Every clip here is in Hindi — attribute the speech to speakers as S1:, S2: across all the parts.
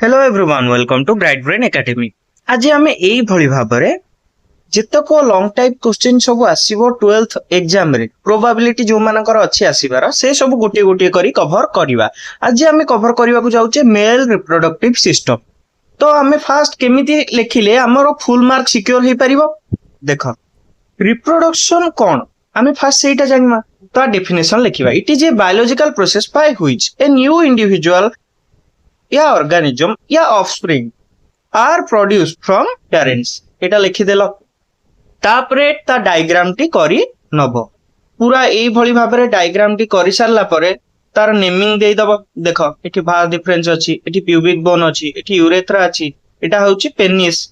S1: Hello everyone welcome to bright brain academy. आज आम यही भाव जितक लॉन्ग टाइप क्वेश्चन सब आसीबो 12th एग्जाम रे प्रोबेबिलिटी जो मानकर अछि आसीबार से सब गोटे गोटे करी कवर करवा। आज आम कवर करने को जाऊे मेल रिप्रोडक्टिव सिस्टम। तो आम फास्ट केमिति लिखिले हमर फुल मार्क सिक्योर हो पारिबो। देख रिप्रोडक्शन कौन आम फास्ट सेटा जानिमा। तो डेफिनेशन लिखिबा it is a biological process by which a new individual या ऑर्गेनिज्म या offspring are produce from parents. एटा लिखिदेल तापरे ता डायग्राम टी करी नब पूरा एई भली भाबरे डायग्राम टी करी सारला परे तार नेमिंग देई दब। देखो एठी भार डिफरेंस अछि, एठी प्यूबिक बोन अछि, एठी यूरेथ्रा अछि, एटा होछि पेनिस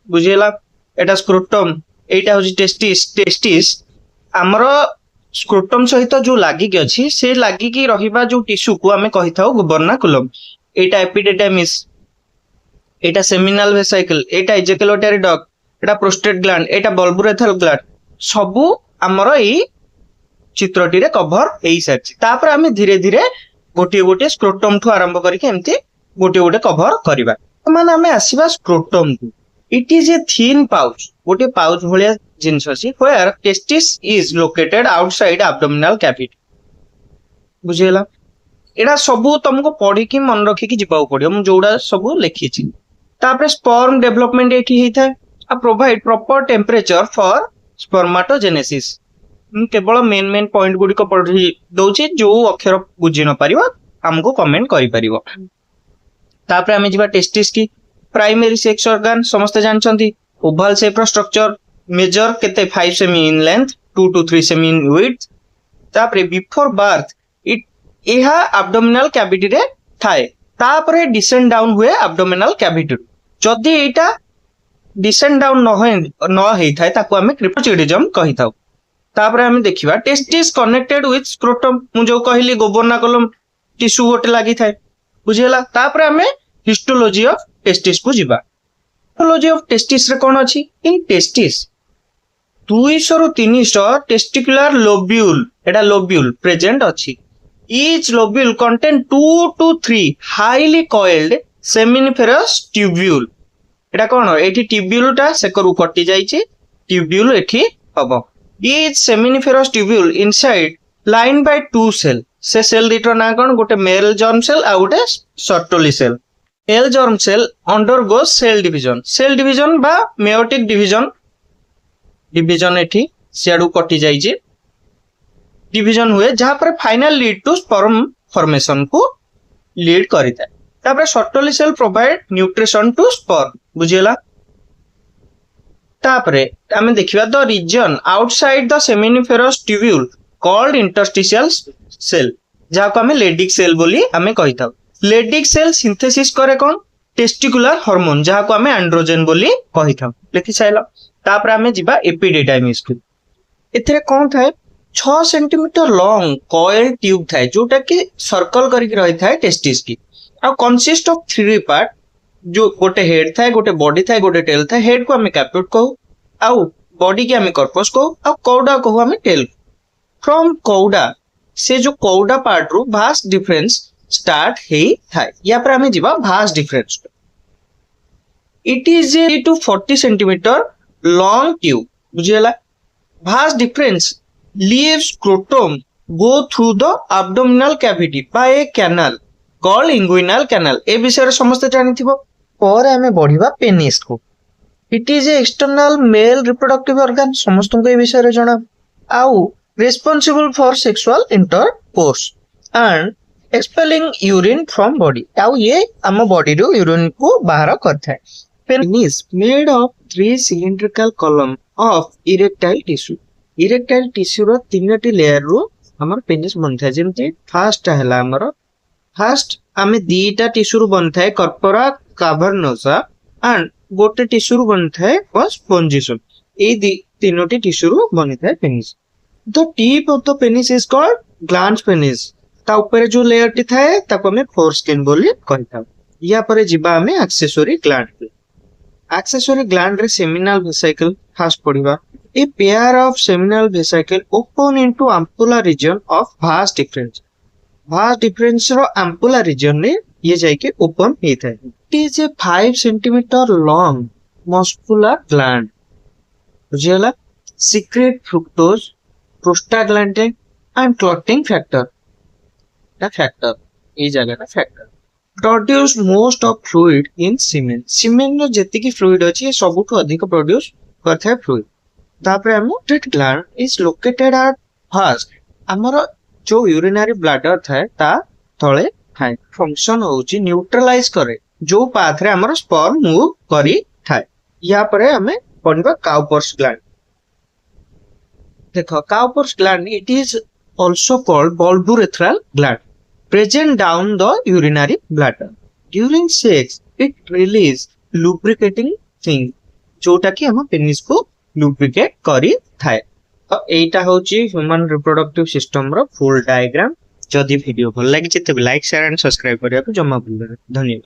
S1: बुझियला, एटा स्क्रोटम, एटा होछि टेस्टिस। टेस्टिस हमरो स्क्रोटम सहित जो लागिक अछि से लागिक रहिबा जो टिश्यू को आमे कहि थाउ गुबर्नाकुलम। एटा एपिडिडर्मिस, एटा सेमिनल वेसिकल, एटा इजैकुलेटरी डक्ट, एटा प्रोस्टेट ग्लैंड, एटा बल्बुरेथल ग्लैंड सबु हमरो एई चित्रटी रे कवर हेई सारछि। तापर आमे धीरे धीरे गोटे गोटे स्क्रोटम ठु आरंभ करिके एम्ति गोटे गोटे कवर करिबा। माने आमे आसीबा स्क्रोटम को। It is a thin pouch, गोटे पाउच भलिया जिंस अछि where testis is located outside abdominal cavity। बुझियला एडा सबु तुमको पढ़ी कि मन रखी कि जिबाउ पड़ियो मु जोडा सबु लिखि छि। तापर स्पर्म डेवलपमेंट एठी हेई थाए आ प्रोवाइड प्रॉपर टेम्परेचर फॉर स्पर्माटोजेनेसिस। केवल मेन पॉइंट गुडी को पढ़ी दउछि जो अक्षर बुझि न पारिबो हमको कमेंट करि पारिबो। तापर आमे जिबा टेस्टिस की प्राइमरी सेक्स ऑर्गन समस्त जानछंती। ओवल शेप रो स्ट्रक्चर मेजर केते 5 semi in length 2 to 3 semi in width. तापरे बिफोर बर्थ इट एहा एब्डोमिनल कैविटी रे थाए। तापरे डिसेंड डाउन हुए एब्डोमिनल कैविटी। जदि एटा डिसेंड डाउन न हेई थाए ताको हमें क्रिप्टोचिडिज्म कहि थाउ। तापरे हमें देखिबा टेस्टिस कनेक्टेड विथ स्क्रोटम मु जो कहली गोबर्नाकुलम टिश्यू गोटे लागि थाए बुझियला। तापरे हमें हिस्टोलॉजी ऑफ टेस्टिस को जिबा। हिस्टोलॉजी ऑफ टेस्टिस रे कोन अछि इन टेस्टिस 200 रु 300 टेस्टिकुलर लोब्यूल एटा लोब्यूल प्रेजेंट अछि। Each lobule contain 2 to 3 highly coiled seminiferous tubule. एटा कोन एठी ट्यूब्यूल टा सेकरु कटि जाईछि ट्यूब्यूल एठी हबो। Each seminiferous tubule inside line by 2 cell. से सेल दिटर ना कोन गोटे मेल जर्म सेल आ गोटे Sertoli cell. Male germ cell undergo cell division बा मेयोटिक डिवीजन एठी सियाडू कटि जाईछि डिवीजन हुए जहां पर final lead to sperm formation को लीड करिता। तापर Sertoli cell provide nutrition to sperm बुझियला। तापरे हमें देखिबा the region outside the seminiferous tubule called interstitial cell जहां को हमें लेडिक सेल बोली हमें कहिताउ। लेडिक सेल सिंथेसिस करे कोन टेस्टिकुलर हार्मोन जहां को हमें एंड्रोजन बोली कहिताउ। लिखि साइला। तापर हमें जिबा एपिडिडाइमिस को। एथिरे कोन थाए 6 सेंटीमीटर लॉन्ग कॉइल ट्यूब थाए जोटा कि सर्कल करिक रही थाए टेस्टिस की। आ कंसिस्ट ऑफ 3 पार्ट जो गोटे हेड थाए गोटे बॉडी थाए गोटे टेल थाए। हेड को हमें कैप्यूट कहू आउ बॉडी के हमें कॉर्पस कहू आउ कौडा कहू हमें टेल। फ्रॉम कौडा से जो कौडा पार्ट रू भास्ट डिफरेंस स्टार्ट हेई थाए। या पर हमें जिबा vast difference. It is A 30 to 40 centimetre long tube बुझियला। vast difference leaves scrotum go through the abdominal cavity by a canal called inguinal canal। ए विषय समस्त जानिथिबो। पर हमें बढ़िबा पेनिस को। It is A external male reproductive organ समस्त को ए विषय रे जणा आउ responsible for sexual intercourse and expelling urine from body. आउ ये हम बॉडी रो यूरिन को बाहर करथाय। Penis made of 3 cylindrical column of erectile tissue। erectile tissue रो 3टी लेयर रो हमर पेनिस बनथाय। जेमति फर्स्ट हला हमर फर्स्ट हमें दीटा टिश्यू रो बनथाय corpora cavernosa एंड गोटे टिश्यू रो बनथाय spongiosum। ए तीनोटी टिश्यू रो बनिथाय penis. The tip of the penis is called gland penis. ता ऊपर जो लेयर टी थाए ताको हमें फोरस्किन बोली कहता। या पर जिबा हमें एक्सेसरी ग्लैंड। Accessory gland रे seminal vesicle फर्स्ट पढ़िबा। A pair of seminal vesicle open into ampulla region of vas deferens। vas deferens रो ampulla region ने ये जाके ओपन होता है। It is a 5 centimetre long muscular gland बुझीगला secrete fructose prostaglandin and clotting factor ये जगह factor produce most of fluid in semen semen रो जेतिकी फ्लूइड अछि ये सबुठु अधिक प्रोड्यूस करथाय फ्लूइड। तापर हम that gland is located at first हमर जो यूरिनरी ब्लैडर थाए ता तळे थाए फंक्शन होउची न्यूट्रलाइज करे जो पाथ रे हमर स्पर्म मूव करी थाए। या परे हमें पढिबा काउपर्स ग्लैंड देखो Cowper's gland it is also called bulbourethral gland present down the urinary bladder during sex it release lubricating thing जोटा कि हम पेनिस को लुब्रिकेट करी थाए। तो एटा होची ह्यूमन रिप्रोडक्टिव सिस्टम रो फुल डायग्राम। जदि वीडियो भल लागि जेते लाइक शेयर एंड सब्सक्राइब करिया को जमा भूल धन्यवाद।